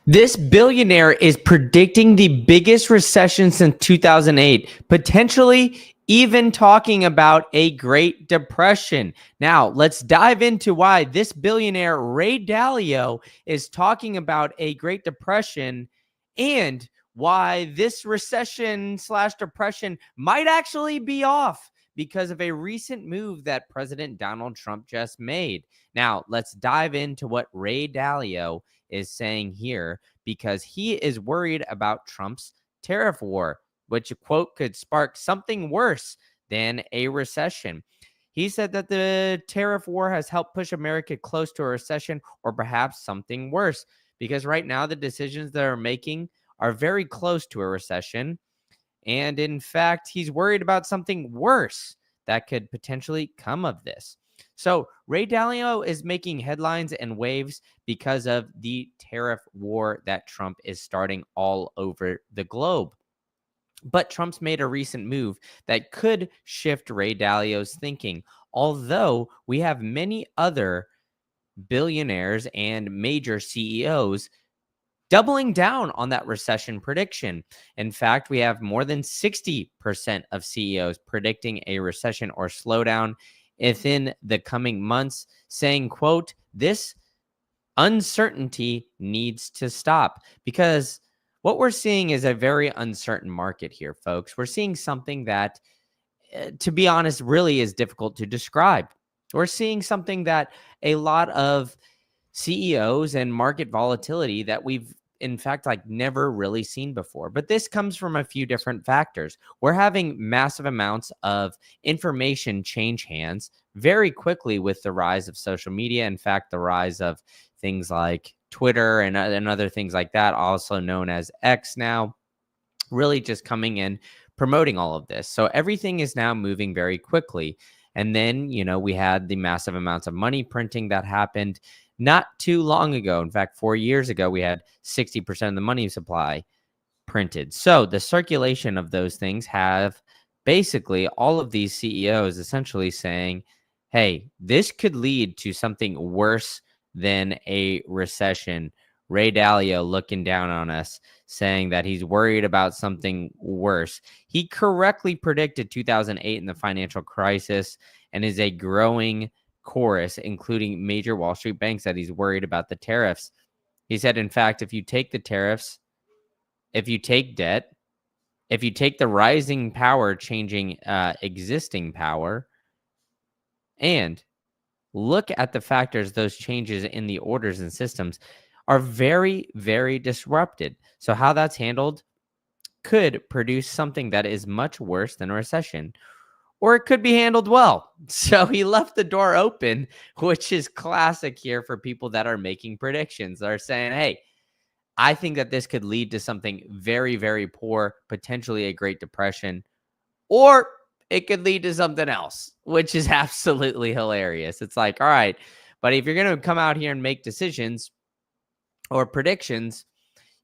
This billionaire is predicting the biggest recession since 2008, potentially even talking about a Great Depression. Now, let's dive into why this billionaire, Ray Dalio, is talking about a Great Depression and why this recession slash depression might actually be off because of a recent move that President Donald Trump just made. Now, let's dive into what Ray Dalio is saying here, because he is worried about Trump's tariff war, which, quote, could spark something worse than a recession. He said that the tariff war has helped push America close to a recession or perhaps something worse, because right now the decisions that are making are very close to a recession. And in fact, he's worried about something worse that could potentially come of this. So Ray Dalio is making headlines and waves because of the tariff war that Trump is starting all over the globe. But Trump's made a recent move that could shift Ray Dalio's thinking, although we have many other billionaires and major CEOs doubling down on that recession prediction. In fact, we have more than 60% of CEOs predicting a recession or slowdown within the coming months, saying, quote, this uncertainty needs to stop. Because what we're seeing is a very uncertain market here, folks. We're seeing something that, to be honest, really is difficult to describe. We're seeing something that a lot of CEOs and market volatility that we've in fact never really seen before. But this comes from a few different factors. We're having massive amounts of information change hands very quickly with the rise of social media. In fact, the rise of things like Twitter and other things like that, also known as X now, really just coming in promoting all of this. So everything is now moving very quickly. And then, we had the massive amounts of money printing that happened not too long ago. In fact, 4 years ago, we had 60% of the money supply printed. So the circulation of those things have basically all of these CEOs essentially saying, hey, this could lead to something worse than a recession. Ray Dalio looking down on us, saying that he's worried about something worse. He correctly predicted 2008 and the financial crisis, and is a growing chorus, including major Wall Street banks, that he's worried about the tariffs. He said, in fact, if you take the tariffs, if you take debt, if you take the rising power changing existing power, and look at the factors, those changes in the orders and systems are very, very disrupted. So how that's handled could produce something that is much worse than a recession, or it could be handled well. So he left the door open, which is classic here for people that are making predictions. They're saying, hey, I think that this could lead to something very, very poor, potentially a Great Depression, or it could lead to something else, which is absolutely hilarious. It's like, all right, but if you're going to come out here and make decisions or predictions,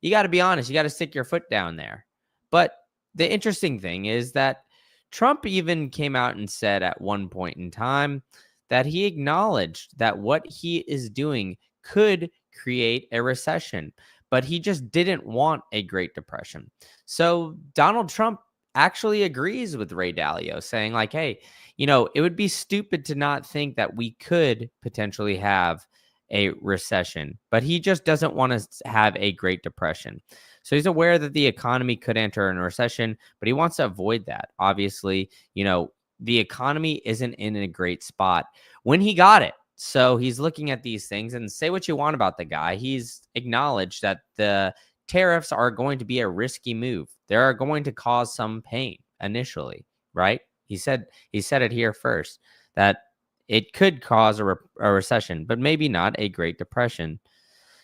you got to be honest. You got to stick your foot down there. But the interesting thing is that Trump even came out and said at one point in time that he acknowledged that what he is doing could create a recession, but he just didn't want a Great Depression. So Donald Trump actually agrees with Ray Dalio, saying like, hey, it would be stupid to not think that we could potentially have a recession, but he just doesn't want to have a Great Depression. So he's aware that the economy could enter in a recession, but he wants to avoid that. Obviously, the economy isn't in a great spot when he got it. So he's looking at these things, and say what you want about the guy, he's acknowledged that the tariffs are going to be a risky move. They are going to cause some pain initially, right? He said it here first, that it could cause a recession, but maybe not a Great Depression.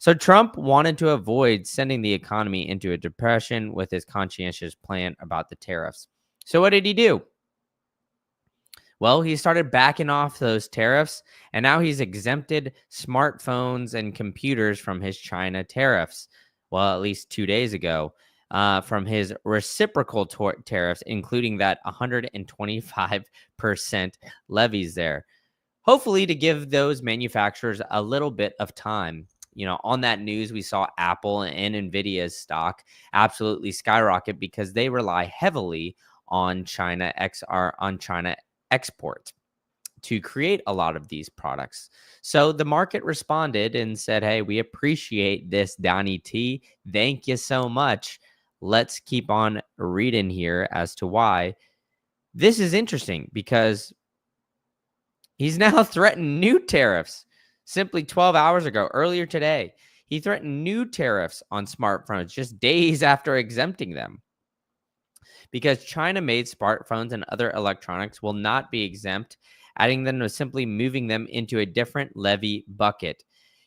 So Trump wanted to avoid sending the economy into a depression with his conscientious plan about the tariffs. So what did he do? Well, he started backing off those tariffs, and now he's exempted smartphones and computers from his China tariffs. Well, at least 2 days ago, from his reciprocal tariffs, including that 125% levies there. Hopefully to give those manufacturers a little bit of time. on that news, we saw Apple and Nvidia's stock absolutely skyrocket because they rely heavily on China export to create a lot of these products. So the market responded and said, hey, we appreciate this, Donnie T. Thank you so much. Let's keep on reading here as to why. This is interesting because he's now threatened new tariffs. Simply 12 hours ago, earlier today, he threatened new tariffs on smartphones just days after exempting them. Because China-made smartphones and other electronics will not be exempt, adding them to simply moving them into a different levy bucket.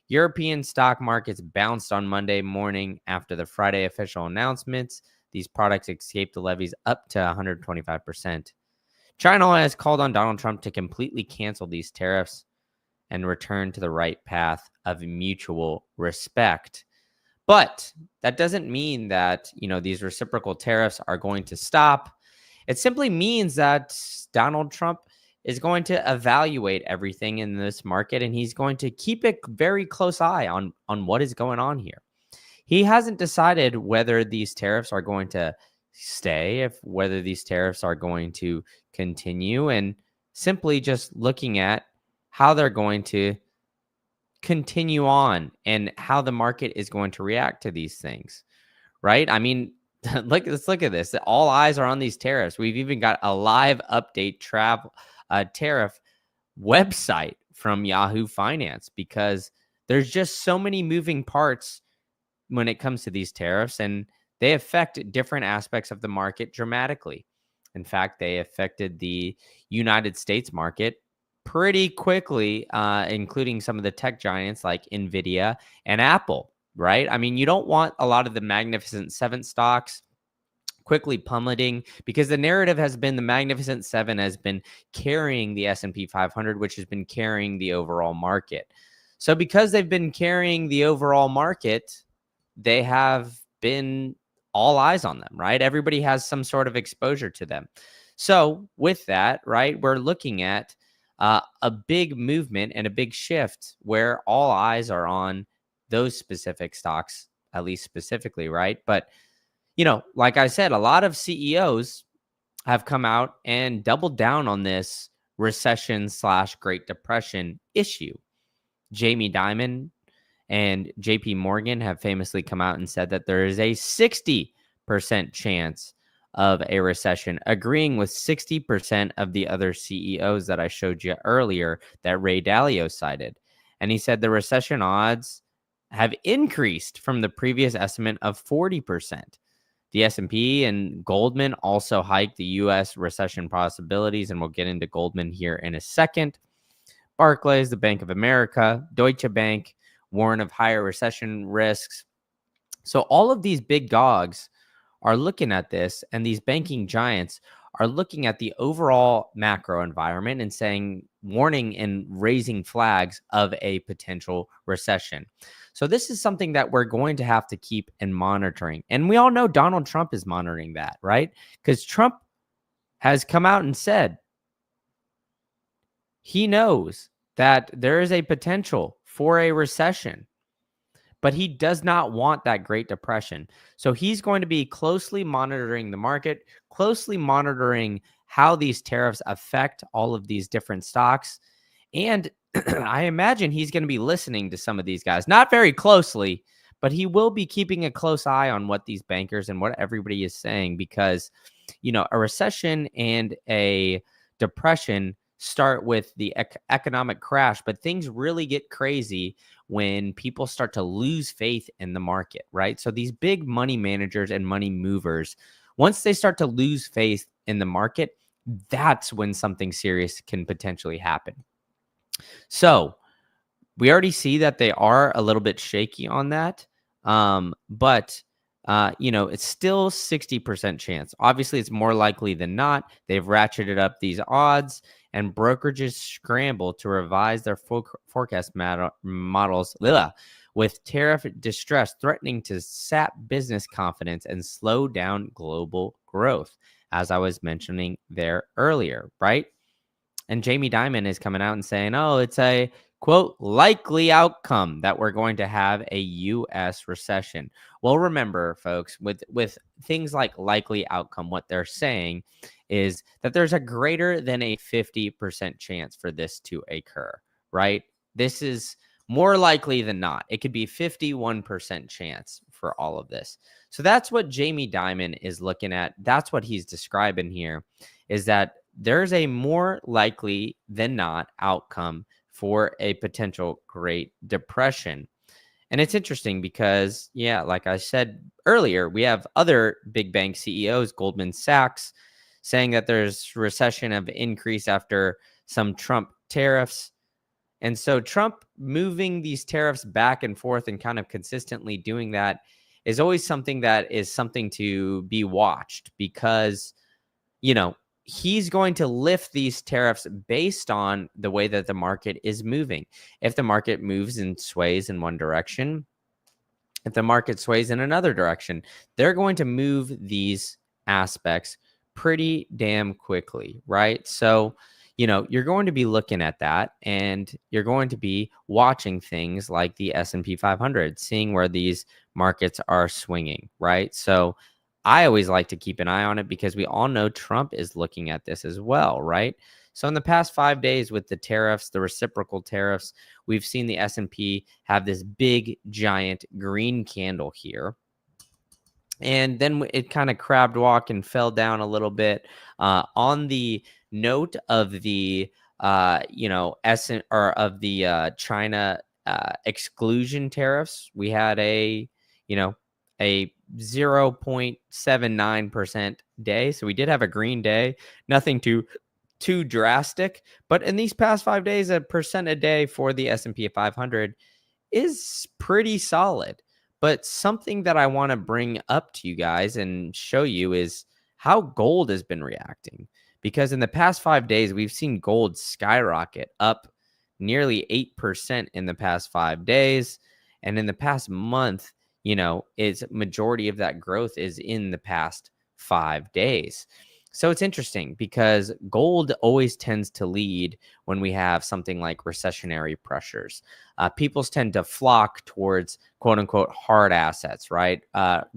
European stock markets bounced on Monday morning after the Friday official announcements. These products escaped the levies up to 125%. China has called on Donald Trump to completely cancel these tariffs and return to the right path of mutual respect. But that doesn't mean that, these reciprocal tariffs are going to stop. It simply means that Donald Trump is going to evaluate everything in this market, and he's going to keep a very close eye on what is going on here. He hasn't decided whether these tariffs are going to stay, whether these tariffs are going to continue, and simply just looking at how they're going to continue on and how the market is going to react to these things, right? I mean, let's look at this. All eyes are on these tariffs. We've even got a live update tariff website from Yahoo Finance because there's just so many moving parts when it comes to these tariffs, and they affect different aspects of the market dramatically. In fact, they affected the United States market pretty quickly, including some of the tech giants like Nvidia and Apple, right? I mean, you don't want a lot of the Magnificent Seven stocks quickly plummeting because the narrative has been the Magnificent Seven has been carrying the S&P 500, which has been carrying the overall market. So because they've been carrying the overall market, they have been all eyes on them, right? Everybody has some sort of exposure to them. So with that, right, we're looking at a big movement and a big shift where all eyes are on those specific stocks, at least specifically, right? But, like I said, a lot of CEOs have come out and doubled down on this recession/Great Depression issue. Jamie Dimon and JP Morgan have famously come out and said that there is a 60% chance of a recession, agreeing with 60% of the other CEOs that I showed you earlier that Ray Dalio cited. And he said the recession odds have increased from the previous estimate of 40%. The S&P and Goldman also hiked the U.S. recession possibilities, and we'll get into Goldman here in a second. Barclays, the Bank of America, Deutsche Bank warn of higher recession risks. So all of these big dogs are looking at this, and these banking giants are looking at the overall macro environment and saying, warning and raising flags of a potential recession. So this is something that we're going to have to keep and monitoring. And we all know Donald Trump is monitoring that, right? Because Trump has come out and said he knows that there is a potential for a recession, but he does not want that Great Depression. So he's going to be closely monitoring the market, closely monitoring how these tariffs affect all of these different stocks. And I imagine he's going to be listening to some of these guys, not very closely, but he will be keeping a close eye on what these bankers and what everybody is saying because, a recession and a depression start with the economic crash, but things really get crazy when people start to lose faith in the market, right? So these big money managers and money movers, once they start to lose faith in the market, that's when something serious can potentially happen. So we already see that they are a little bit shaky on that. But it's still 60% chance. Obviously, it's more likely than not. They've ratcheted up these odds, and brokerages scramble to revise their forecast models with tariff distress threatening to sap business confidence and slow down global growth, as I was mentioning there earlier, right? And Jamie Dimon is coming out and saying, oh, it's a quote, likely outcome that we're going to have a U.S. recession. Well, remember, folks, with things like likely outcome, what they're saying is that there's a greater than a 50% chance for this to occur, right? This is more likely than not. It could be 51% chance for all of this. So that's what Jamie Dimon is looking at. That's what he's describing here, is that there's a more likely than not outcome for a potential Great Depression. And it's interesting because, yeah, like I said earlier, we have other big bank CEOs, Goldman Sachs, saying that there's recession of increase after some Trump tariffs. And so Trump moving these tariffs back and forth and kind of consistently doing that is always something that is something to be watched because, you know, he's going to lift these tariffs based on the way that the market is moving. If the market moves and sways in one direction, if the market sways in another direction, they're going to move these aspects pretty damn quickly, right? So, you know, you're going to be looking at that and you're going to be watching things like the S&P 500, seeing where these markets are swinging, right? So I always like to keep an eye on it because we all know Trump is looking at this as well, right? So in the past 5 days with the tariffs, the reciprocal tariffs, we've seen the S&P have this big, giant green candle here. And then it kind of crabbed walk and fell down a little bit. On the note of the, China exclusion tariffs, we had a 0.79% day. So we did have a green day, nothing too drastic. But in these past 5 days, 1% a day for the S&P 500 is pretty solid. But something that I want to bring up to you guys and show you is how gold has been reacting. Because in the past 5 days, we've seen gold skyrocket up nearly 8% in the past 5 days. And in the past month, its majority of that growth is in the past 5 days. So it's interesting because gold always tends to lead when we have something like recessionary pressures. People tend to flock towards quote unquote hard assets, right?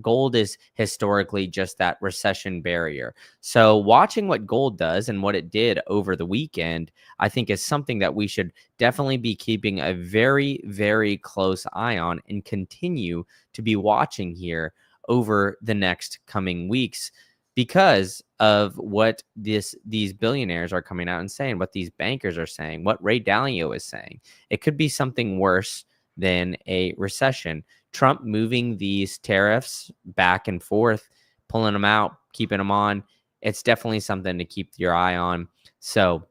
Gold is historically just that recession barrier. So watching what gold does and what it did over the weekend, I think is something that we should definitely be keeping a very, very close eye on and continue to be watching here over the next coming weeks, because of what these billionaires are coming out and saying, what these bankers are saying, what Ray Dalio is saying. It could be something worse than a recession. Trump moving these tariffs back and forth, pulling them out, keeping them on. It's definitely something to keep your eye on. So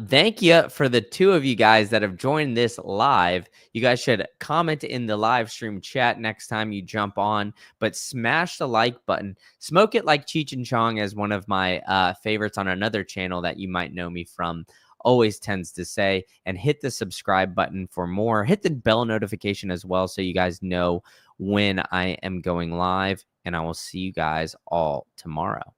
thank you for the two of you guys that have joined this live. You guys should comment in the live stream chat next time you jump on, but smash the like button. Smoke It Like Cheech and Chong, as one of my favorites on another channel that you might know me from, always tends to say, and hit the subscribe button for more. Hit the bell notification as well so you guys know when I am going live, and I will see you guys all tomorrow.